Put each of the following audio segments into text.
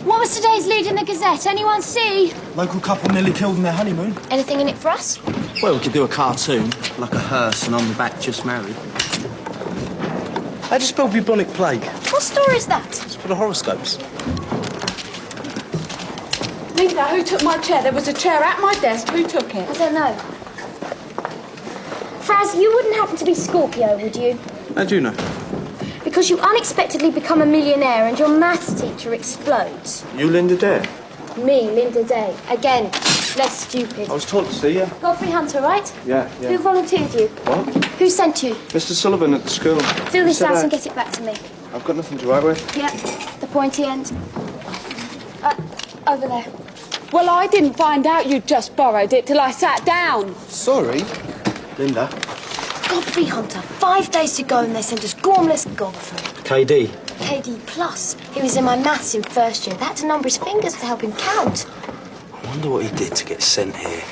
What was today's lead in the Gazette? Anyone see? Local couple nearly killed in their honeymoon. Anything in it for us? Well, we could do a cartoon, like a hearse and on the back just married. How'd you spell bubonic plague? What story is that? It's for the horoscopes. Lynda, who took my chair? There was a chair at my desk. Who took it? I don't know. Fraz, you wouldn't happen to be Scorpio, would you? How do you know? Because you unexpectedly become a millionaire and your maths teacher explodes. You Lynda Dare? Me, Lynda Day. Again, less stupid. I was told to see you. Godfrey Hunter, right? Yeah. Who volunteered you? What? Who sent you? Mr. Sullivan at the school. Fill this out and get it back to me. I've got nothing to write with. Yep, the pointy end. Over there. Well, I didn't find out you'd just borrowed it till I sat down. Sorry. Lynda. Godfrey Hunter, 5 days to go and they sent us Gormless Godfrey. KD. KD plus. He was in my maths in first year. They had to number his fingers to help him count. I wonder what he did to get sent here.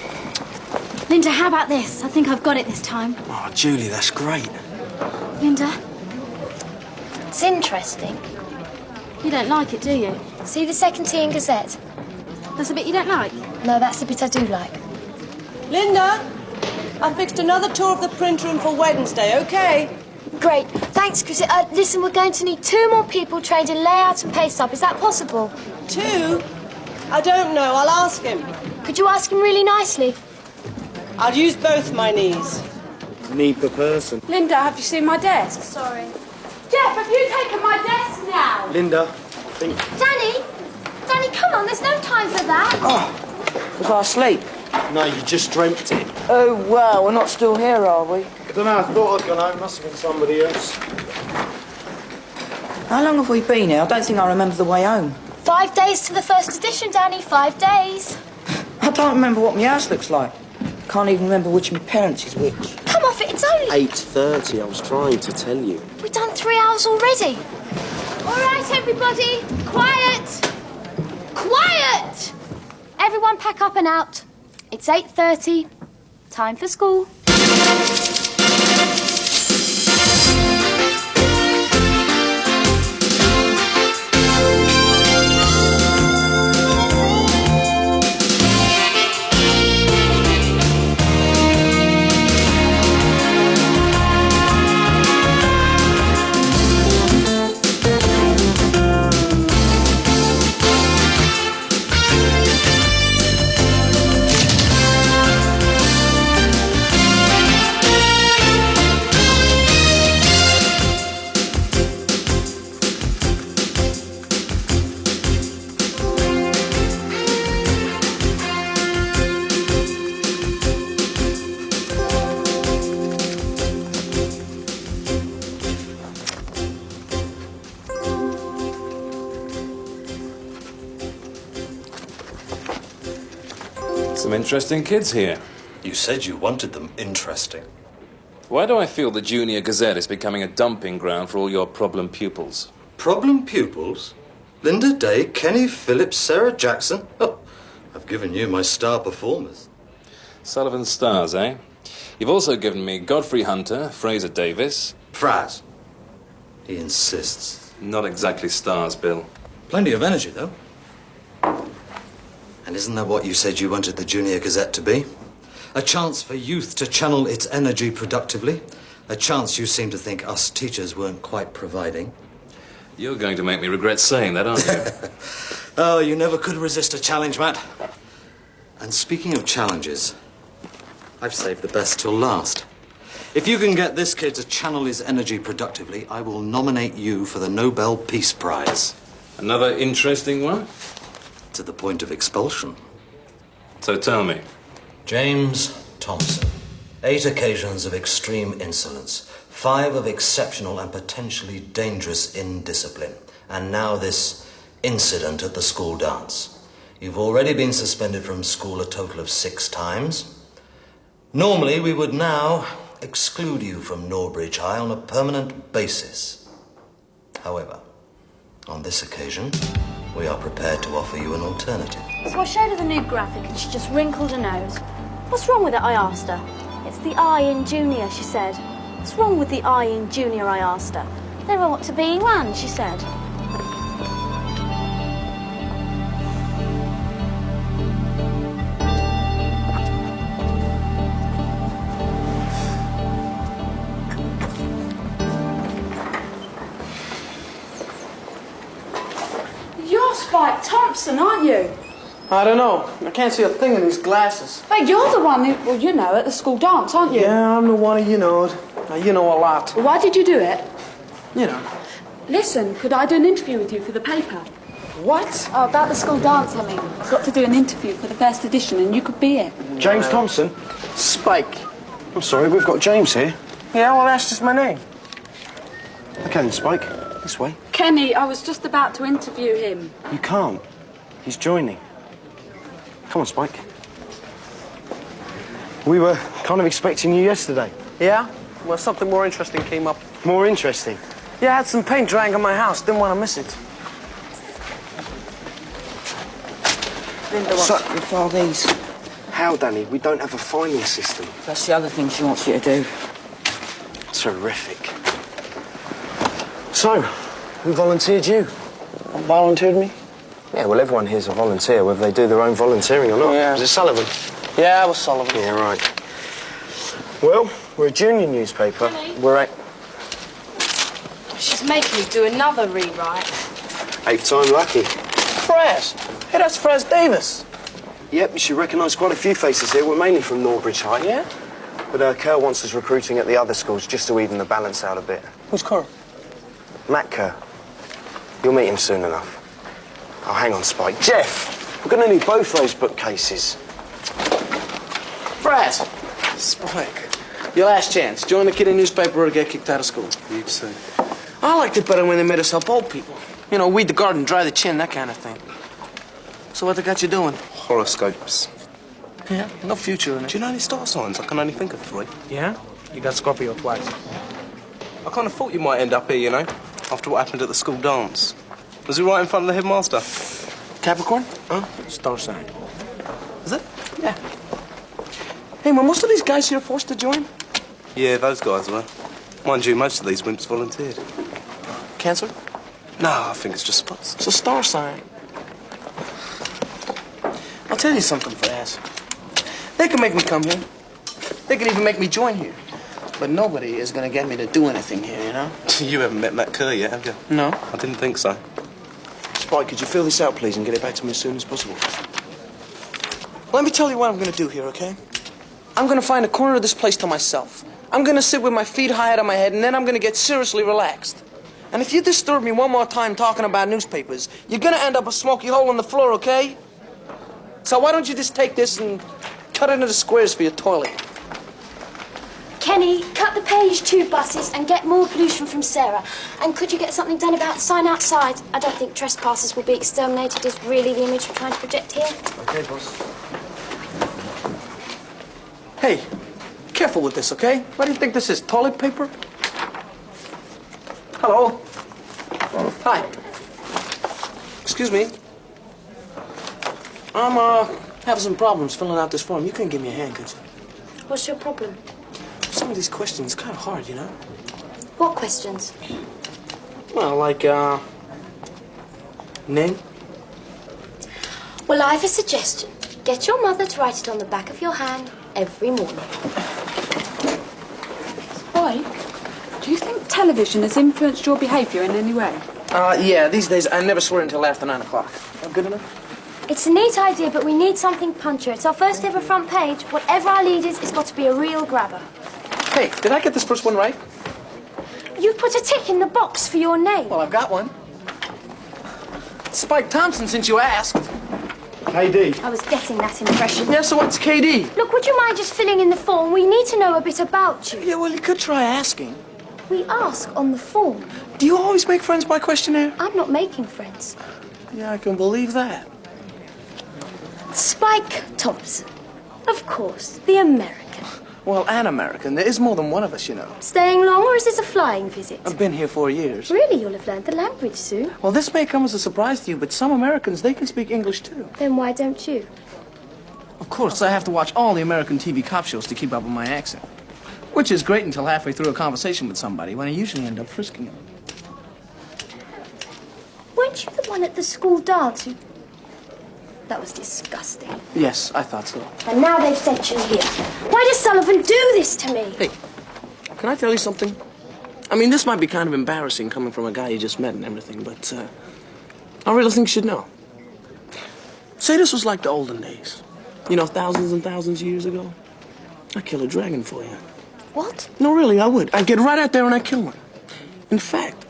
Lynda, how about this? I think I've got it this time. Oh, Julie, that's great. Lynda? It's interesting. You don't like it, do you? See the second T in Gazette? That's the bit you don't like? No, that's the bit I do like. Lynda, I fixed another tour of the print room for Wednesday, OK? Great. Thanks, Chris. Listen, we're going to need 2 more people trained in layout and paste up. Is that possible? 2? I don't know. I'll ask him. Could you ask him really nicely? I'll use both my knees. Knee per person. Lynda, have you seen my desk? Sorry. Jeff, have you taken my desk now? Lynda, Danny, come on. There's no time for that. Was I asleep? No, you just dreamt it. Oh, well, we're not still here, are we? I don't know, I thought I'd gone home. Must have been somebody else. How long have we been here? I don't think I remember the way home. 5 days to the first edition, Danny. 5 days. I don't remember what my house looks like. Can't even remember which of my parents is which. Come off it. It's only... 8:30, I was trying to tell you. We've done 3 hours already. All right, everybody. Quiet. Quiet. Everyone pack up and out. It's 8:30. Time for school. Some interesting kids here. You said you wanted them interesting. Why do I feel the Junior Gazette is becoming a dumping ground for all your problem pupils? Problem pupils? Lynda Day, Kenny Phillips, Sarah Jackson? Oh, I've given you my star performers. Sullivan's stars, eh? You've also given me Godfrey Hunter, Fraser Davis. Fraz. He insists. Not exactly stars, Bill. Plenty of energy, though. And isn't that what you said you wanted the Junior Gazette to be? A chance for youth to channel its energy productively. A chance you seem to think us teachers weren't quite providing. You're going to make me regret saying that, aren't you? Oh, you never could resist a challenge, Matt. And speaking of challenges, I've saved the best till last. If you can get this kid to channel his energy productively, I will nominate you for the Nobel Peace Prize. Another interesting one? To the point of expulsion. So tell me. James Thompson. 8 occasions of extreme insolence. 5 of exceptional and potentially dangerous indiscipline. And now this incident at the school dance. You've already been suspended from school a total of 6 times. Normally, we would now exclude you from Norbridge High on a permanent basis. However, on this occasion, we are prepared to offer you an alternative. So I showed her the new graphic and she just wrinkled her nose. What's wrong with it, I asked her. It's the I in junior, she said. What's wrong with the I in junior, I asked her. Never ought to be in one, she said. You're Spike Thompson, aren't you? I don't know. I can't see a thing in these glasses. But you're the one who, well, you know, at the school dance, aren't you? Yeah, I'm the one who you know. You know a lot. Well, why did you do it? You know. Listen, could I do an interview with you for the paper? What? Oh, about the school dance, I mean. I've got to do an interview for the first edition and you could be it. James Thompson? Spike. I'm sorry, we've got James here. Yeah, well, that's just my name. Okay then, Spike. This way. Kenny, I was just about to interview him. You can't. He's joining. Come on, Spike. We were kind of expecting you yesterday. Yeah? Well, something more interesting came up. More interesting? Yeah, I had some paint drying on my house. Didn't want to miss it. Lynda wants So- you to file these. How, Danny? We don't have a filing system. That's the other thing she wants you to do. Terrific. So, who volunteered you? Volunteered me? Yeah, well, everyone here's a volunteer, whether they do their own volunteering or not. Yeah. Was it Sullivan? Yeah, I was Sullivan. Yeah, right. Well, we're a junior newspaper. We're at She's making me do another rewrite. 8th time lucky. Fraz. Hey, that's Fraz Davis. Yep, you should recognise quite a few faces here. We're mainly from Norbridge High. Yeah? But Kerr wants us recruiting at the other schools just to even the balance out a bit. Who's Kerr? Matt Kerr. You'll meet him soon enough. Oh, hang on, Spike. Jeff, we're going to need both those bookcases. Fraz. Spike. Your last chance. Join the kid in newspaper or get kicked out of school. You say. I liked it better when they made us help old people. You know, weed the garden, dry the chin, that kind of thing. So what they got you doing? Horoscopes. Yeah, no future in it. Do you know any star signs? I can only think of 3. Yeah? You got Scorpio twice. I kind of thought you might end up here, you know, after what happened at the school dance. Was it right in front of the headmaster? Capricorn? Huh? Star sign. Is it? Yeah. Hey, were most of these guys here forced to join? Yeah, those guys were. Mind you, most of these wimps volunteered. Cancer? No, I think it's just spots. It's a star sign. I'll tell you something, Fraz. They can make me come here. They can even make me join here. But nobody is going to get me to do anything here, you know? You haven't met Matt Kerr yet, have you? No. I didn't think so. Spike, could you fill this out, please, and get it back to me as soon as possible? Let me tell you what I'm going to do here, okay? I'm going to find a corner of this place to myself. I'm going to sit with my feet high out of my head, and then I'm going to get seriously relaxed. And if you disturb me one more time talking about newspapers, you're going to end up a smoky hole in the floor, okay? So why don't you just take this and cut it into squares for your toilet? Kenny, cut the page 2 buses and get more pollution from Sarah. And could you get something done about the sign outside? I don't think trespassers will be exterminated is really the image we're trying to project here. Okay, boss. Hey, careful with this, okay? What do you think this is, toilet paper? Hello? Hi. Excuse me. I'm, having some problems filling out this form. You couldn't give me a hand, could you? What's your problem? Some of these questions kind of hard, you know? What questions? Well, like, name? Well, I have a suggestion. Get your mother to write it on the back of your hand every morning. Spike, do you think television has influenced your behaviour in any way? Yeah, these days I never swear until after 9 o'clock. Good enough? It's a neat idea, but we need something punchier. It's our first ever front page. Whatever our lead is, it's got to be a real grabber. Hey, did I get this first one right? You've put a tick in the box for your name. Well, I've got one. Spike Thompson, since you asked. KD. I was getting that impression. Yeah, so what's KD? Look, would you mind just filling in the form? We need to know a bit about you. Yeah, well, you could try asking. We ask on the form. Do you always make friends by questionnaire? I'm not making friends. Yeah, I can believe that. Spike Thompson. Of course, the American. Well, an American. There is more than one of us, you know. Staying long, or is this a flying visit? I've been here 4 years. Really, you'll have learned the language soon. Well, this may come as a surprise to you, but some Americans, they can speak English too. Then why don't you? Of course, I have to watch all the American TV cop shows to keep up with my accent. Which is great until halfway through a conversation with somebody, when I usually end up frisking them. Weren't you the one at the school dance who... That was disgusting. Yes, I thought so. And now they've sent you here. Why does Sullivan do this to me? Hey, can I tell you something? I mean, this might be kind of embarrassing coming from a guy you just met and everything, but I really think you should know. Say this was like the olden days. You know, thousands and thousands of years ago. I'd kill a dragon for you. What? No, really, I would. I'd get right out there and I'd kill one. In fact,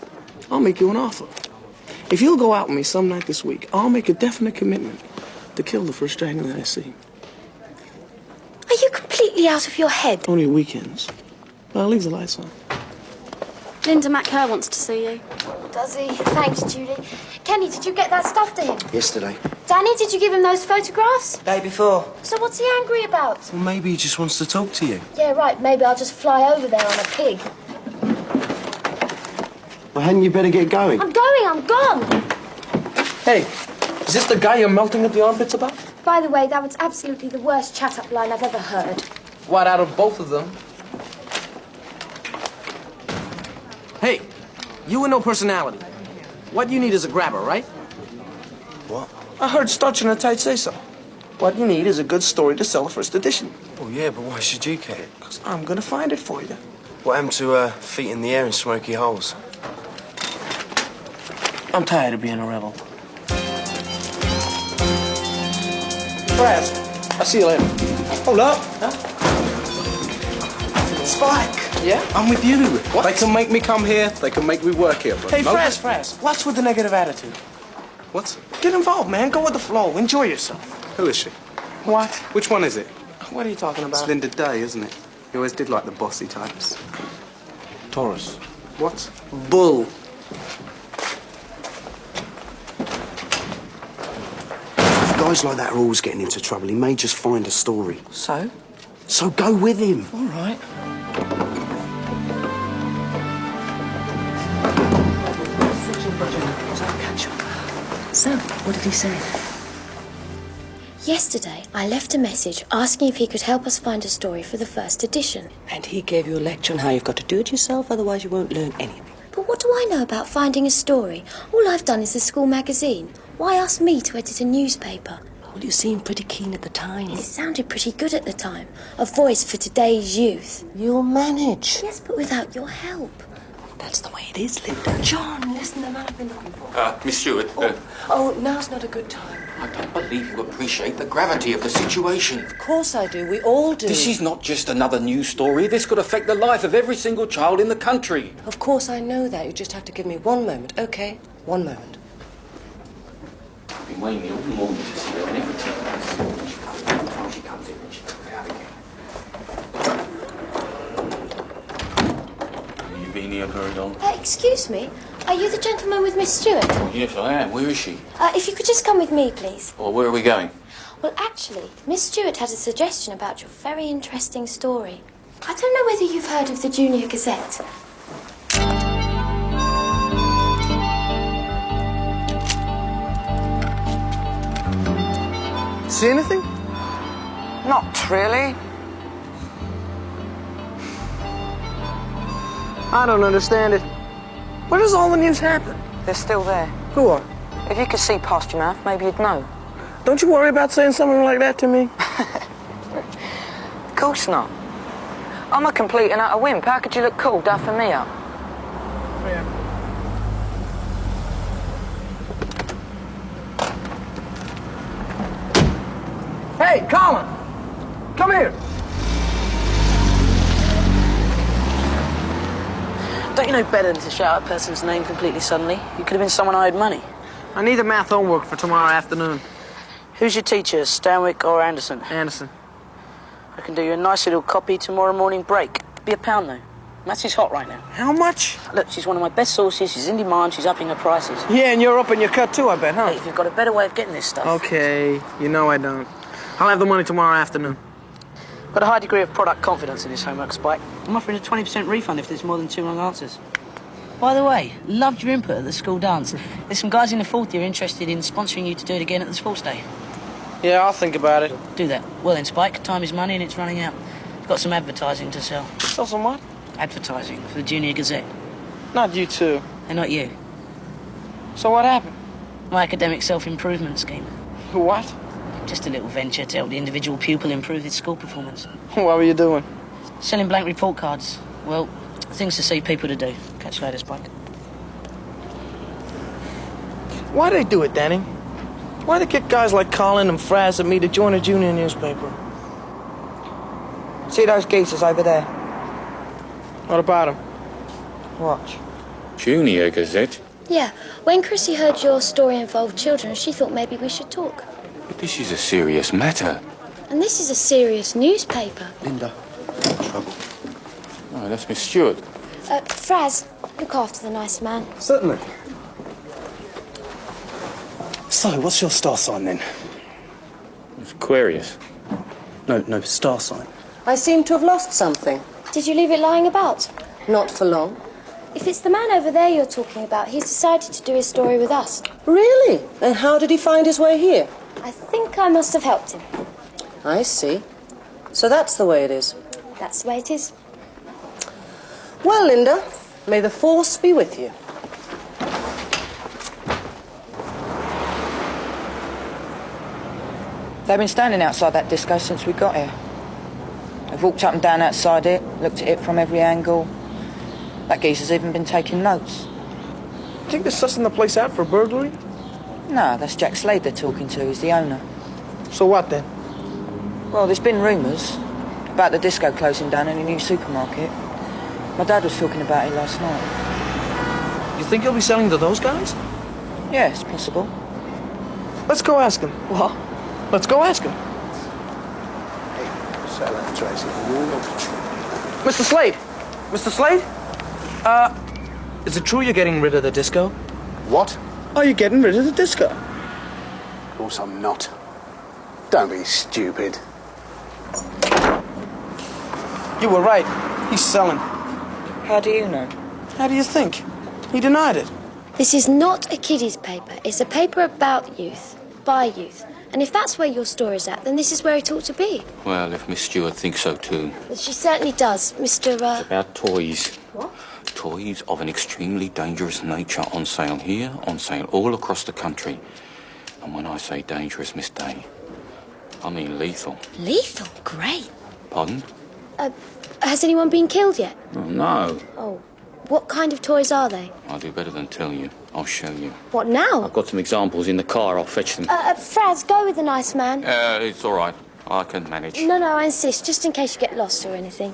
I'll make you an offer. If you'll go out with me some night this week, I'll make a definite commitment to kill the first dragon that I see. Are you completely out of your head? Only weekends. But I'll leave the lights on. Lynda, Matt Kerr wants to see you. Does he? Thanks, Julie. Kenny, did you get that stuff to him? Yesterday. Danny, did you give him those photographs? Day before. So what's he angry about? Well, maybe he just wants to talk to you. Yeah, right. Maybe I'll just fly over there on a pig. Well, hadn't you better get going? I'm going. I'm gone. Hey, is this the guy you're melting at the armpits about? By the way, that was absolutely the worst chat-up line I've ever heard. What, out of both of them? Hey, you with no personality. What you need is a grabber, right? What? I heard Starch in a Tight say so. What you need is a good story to sell a first edition. Oh, yeah, but why should you care? Because I'm gonna find it for you. What happened to feet in the air and smoky holes? I'm tired of being a rebel. Fraz, I'll see you later. Hold up. Huh? Spike. Yeah? I'm with you. What? They can make me come here. They can make me work here. But Hey, no... Fraz, what's with the negative attitude? What? Get involved, man. Go with the flow. Enjoy yourself. Who is she? What? Which one is it? What are you talking It's about? Lynda Day, isn't it? You always did like the bossy types. Taurus. What? Bull. Guys like that are always getting into trouble. He may just find a story. So? So go with him. All right. So, what did he say? Yesterday, I left a message asking if he could help us find a story for the first edition. And he gave you a lecture on how you've got to do it yourself, otherwise you won't learn anything. But what do I know about finding a story? All I've done is the school magazine. Why ask me to edit a newspaper? Well, you seemed pretty keen at the time. It sounded pretty good at the time. A voice for today's youth. You'll manage. Yes, but without your help. That's the way it is, Lynda. John, listen, the man I've been looking for. Miss Stewart. Oh, now's not a good time. I don't believe you appreciate the gravity of the situation. Of course I do. We all do. This is not just another news story. This could affect the life of every single child in the country. Of course I know that. You just have to give me one moment, okay? One moment. I've been waiting all morning to see her, and every 10 minutes she comes in and she comes out again. Have you been here very long? Excuse me, are you the gentleman with Miss Stewart? Oh, yes, I am. Where is she? If you could just come with me, please. Or where are we going? Well, actually, Miss Stewart had a suggestion about your very interesting story. I don't know whether you've heard of the Junior Gazette. See anything? Not really. I don't understand it. Where does all the news happen? They're still there. Who are? If you could see past your mouth, maybe you'd know. Don't you worry about saying something like that to me? Of course not. I'm a complete and utter wimp. How could you look cool duffing me up? Hey, Colin! Come here! Don't you know better than to shout a person's name completely suddenly? You could have been someone I owed money. I need the math homework for tomorrow afternoon. Who's your teacher, Stanwyck or Anderson? Anderson. I can do you a nice little copy tomorrow morning break. Be £1 though. Mattie's hot right now. How much? Look, she's one of my best sources. She's in demand. She's upping her prices. Yeah, and you're up in your cut too, I bet, huh? Hey, if you've got a better way of getting this stuff. Okay, you know I don't. I'll have the money tomorrow afternoon. Got a high degree of product confidence in this homework, Spike. I'm offering a 20% refund if there's more than 2 wrong answers. By the way, loved your input at the school dance. There's some guys in the 4th year interested in sponsoring you to do it again at the sports day. Yeah, I'll think about it. Do that. Well then, Spike, time is money and it's running out. I've got some advertising to sell. Sell some what? Advertising for the Junior Gazette. Not you two. And not you. So what happened? My academic self-improvement scheme. What? Just a little venture to help the individual pupil improve his school performance. What were you doing? Selling blank report cards. Well, things to see people to do. Catch you later, Spike. Why they do it, Danny? Why they get guys like Colin and Fraz and me to join a junior newspaper? See those geezers over there? What about them? Watch. Junior Gazette? Yeah, when Chrissy heard your story involved children, she thought maybe we should talk. But this is a serious matter. And this is a serious newspaper. Lynda, trouble. Oh, that's Miss Stewart. Fraz, look after the nice man. Certainly. So, what's your star sign then? It's Aquarius. No, star sign. I seem to have lost something. Did you leave it lying about? Not for long. If it's the man over there you're talking about, he's decided to do his story with us. Really? And how did he find his way here? I think I must have helped him. I see. So that's the way it is. That's the way it is. Well, Lynda, may the force be with you. They've been standing outside that disco since we got here. They've walked up and down outside it, looked at it from every angle. That geezer's even been taking notes. You think they're sussing the place out for burglary? No, that's Jack Slade they're talking to. He's the owner. So what then? Well, there's been rumours about the disco closing down in a new supermarket. My dad was talking about it last night. You think he'll be selling to those guys? Yeah, it's possible. Let's go ask him. What? Let's go ask him. Sell that, Tracy. Mr. Slade! Mr. Slade? Is it true you're getting rid of the disco? What? Are you getting rid of the disco? Of course I'm not. Don't be stupid. You were right. He's selling. How do you know? How do you think? He denied it. This is not a kiddies' paper. It's a paper about youth, by youth. And if that's where your story's at, then this is where it ought to be. Well, if Miss Stewart thinks so too. Well, she certainly does, Mr. It's about toys. What? Toys of an extremely dangerous nature on sale here, on sale all across the country. And when I say dangerous, Miss Day, I mean lethal. Lethal? Great. Pardon? Has anyone been killed yet? Oh, no. Oh. What kind of toys are they? I'll do better than tell you. I'll show you. What now? I've got some examples in the car. I'll fetch them. Fraz, go with the nice man. It's all right. I can manage. No, I insist, just in case you get lost or anything.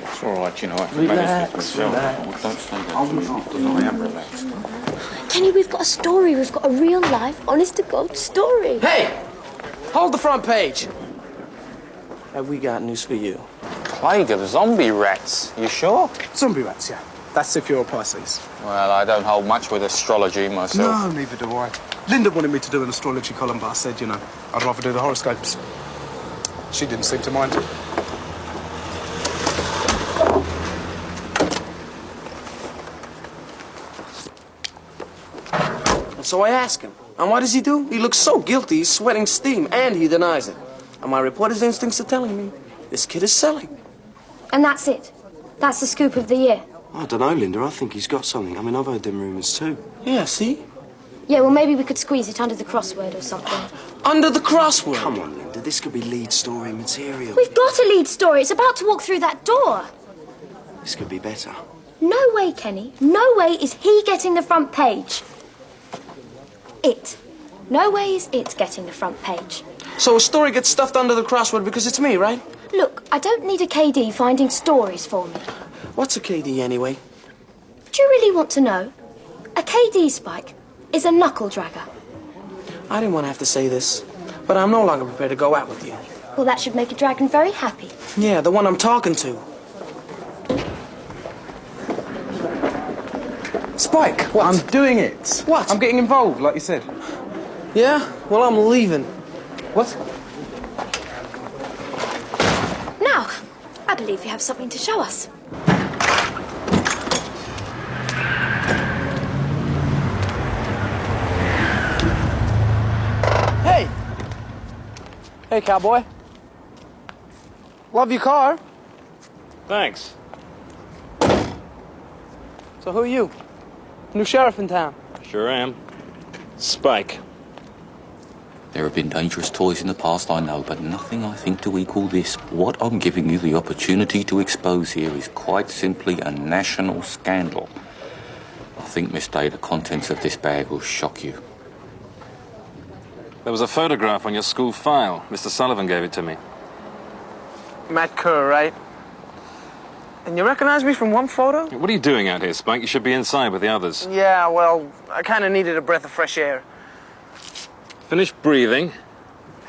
It's all right, you know. I can manage this myself. Oh, don't say that to me because I am relaxed. Kenny, we've got a story. We've got a real-life, honest-to-God story. Hey! Hold the front page. Have we got news for you? Plague of zombie rats. You sure? Zombie rats, yeah. That's if you're a Pisces. Well, I don't hold much with astrology myself. No, neither do I. Lynda wanted me to do an astrology column, but I said, you know, I'd rather do the horoscopes. She didn't seem to mind. And so I ask him. And what does he do? He looks so guilty, he's sweating steam, and he denies it. And my reporter's instincts are telling me this kid is selling. And that's it. That's the scoop of the year. I don't know, Lynda. I think he's got something. I mean, I've heard them rumours too. Yeah, see? Yeah, well, maybe we could squeeze it under the crossword or something. Under the crossword? Come on, Lynda. This could be lead story material. We've got a lead story. It's about to walk through that door. This could be better. No way, Kenny. No way is he getting the front page. It. No way is it getting the front page. So a story gets stuffed under the crossword because it's me, right? Look, I don't need a KD finding stories for me. What's a KD anyway? Do you really want to know? A KD, Spike, is a knuckle dragger. I didn't want to have to say this, but I'm no longer prepared to go out with you. Well, that should make a dragon very happy. Yeah, the one I'm talking to. Spike, what? I'm doing it. What? I'm getting involved, like you said. Yeah? Well, I'm leaving. What? especially if you have something to show us. Hey! Hey, cowboy. Love your car. Thanks. So who are you? New sheriff in town. Sure am. Spike. There have been dangerous toys in the past, I know, but nothing, I think, to equal this. What I'm giving you the opportunity to expose here is quite simply a national scandal. I think, Miss Day, the contents of this bag will shock you. There was a photograph on your school file. Mr. Sullivan gave it to me. Matt Kerr, right? And you recognize me from one photo? What are you doing out here, Spike? You should be inside with the others. Yeah, well, I kind of needed a breath of fresh air. Finish breathing.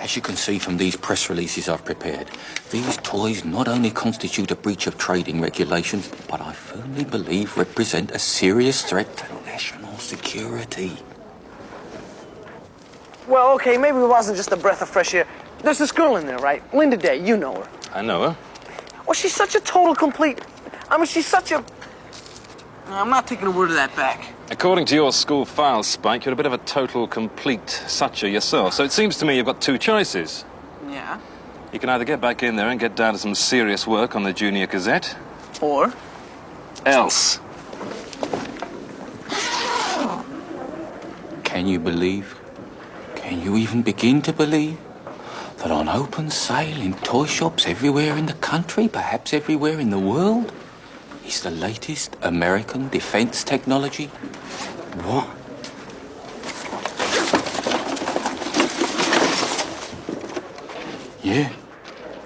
As you can see from these press releases I've prepared, these toys not only constitute a breach of trading regulations, but I firmly believe represent a serious threat to national security. Well, okay, maybe it wasn't just a breath of fresh air. There's this girl in there, right? Lynda Day, you know her. I know her. Well, she's such a total complete... I mean, she's such a... No, I'm not taking a word of that back. According to your school file, Spike, you're a bit of a total, complete sucher yourself. So it seems to me you've got two choices. Yeah? You can either get back in there and get down to some serious work on the Junior Gazette. Or? Else. Can you believe? Can you even begin to believe that on open sale in toy shops everywhere in the country, perhaps everywhere in the world, is the latest American defense technology? What? Yeah,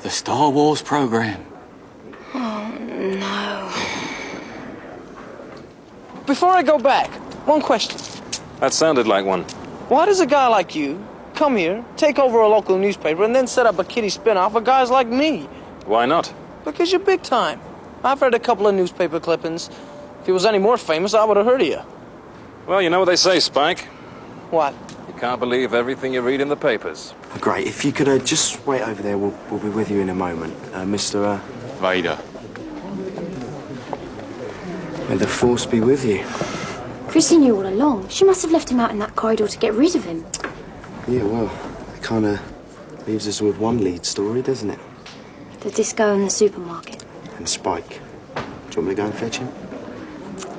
the Star Wars program. Oh, no. Before I go back, one question. That sounded like one. Why does a guy like you come here, take over a local newspaper, and then set up a kiddie spin-off of guys like me? Why not? Because you're big time. I've read a couple of newspaper clippings. If he was any more famous, I would have heard of you. Well, you know what they say, Spike. What? You can't believe everything you read in the papers. Great. If you could just wait over there, we'll be with you in a moment. Mr. Vader. May the Force be with you. Chrissy knew all along. She must have left him out in that corridor to get rid of him. Yeah, well, it kind of leaves us with one lead story, doesn't it? The disco in the supermarket. And Spike. Do you want me to go and fetch him?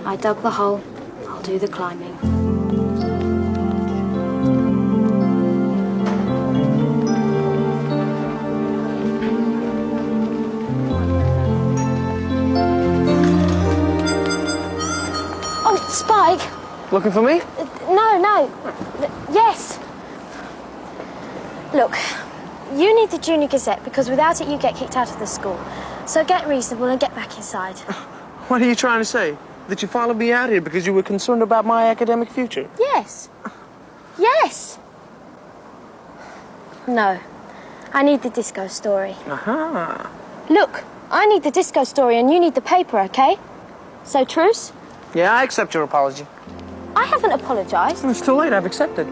I dug the hole. I'll do the climbing. Oh, Spike! Looking for me? No. Yes. Look, you need the Junior Gazette because without it you get kicked out of the school. So get reasonable and get back inside. What are you trying to say? That you followed me out here because you were concerned about my academic future? Yes. Yes. No. I need the disco story. Aha. Look, I need the disco story and you need the paper, okay? So, truce? Yeah, I accept your apology. I haven't apologised. It's too late, I've accepted.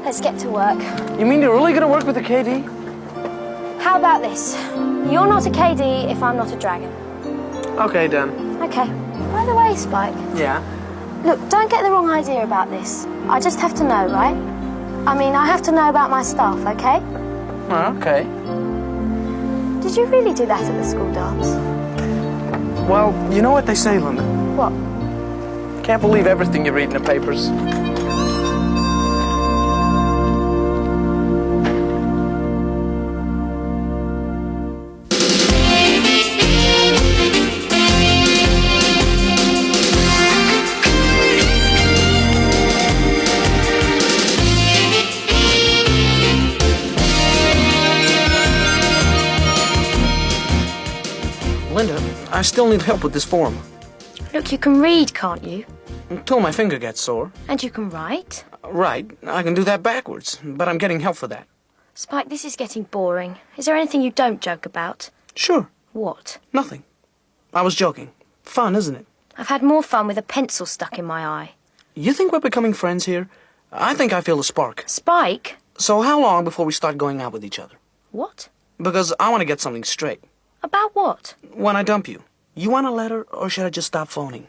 Let's get to work. You mean you're really gonna work with the KD? How about this? You're not a KD if I'm not a dragon. Okay, done. Okay. By the way, Spike. Yeah? Look, don't get the wrong idea about this. I just have to know, right? I mean, I have to know about my staff, okay? Okay. Did you really do that at the school dance? Well, you know what they say, Lynda? What? Can't believe everything you read in the papers. Lynda, I still need help with this form. Look, you can read, can't you? Until my finger gets sore. And you can write? Right, I can do that backwards, but I'm getting help for that. Spike, this is getting boring. Is there anything you don't joke about? Sure. What? Nothing. I was joking. Fun, isn't it? I've had more fun with a pencil stuck in my eye. You think we're becoming friends here? I think I feel a spark. Spike? So how long before we start going out with each other? What? Because I want to get something straight. About what? When I dump you. You want a letter, or should I just stop phoning?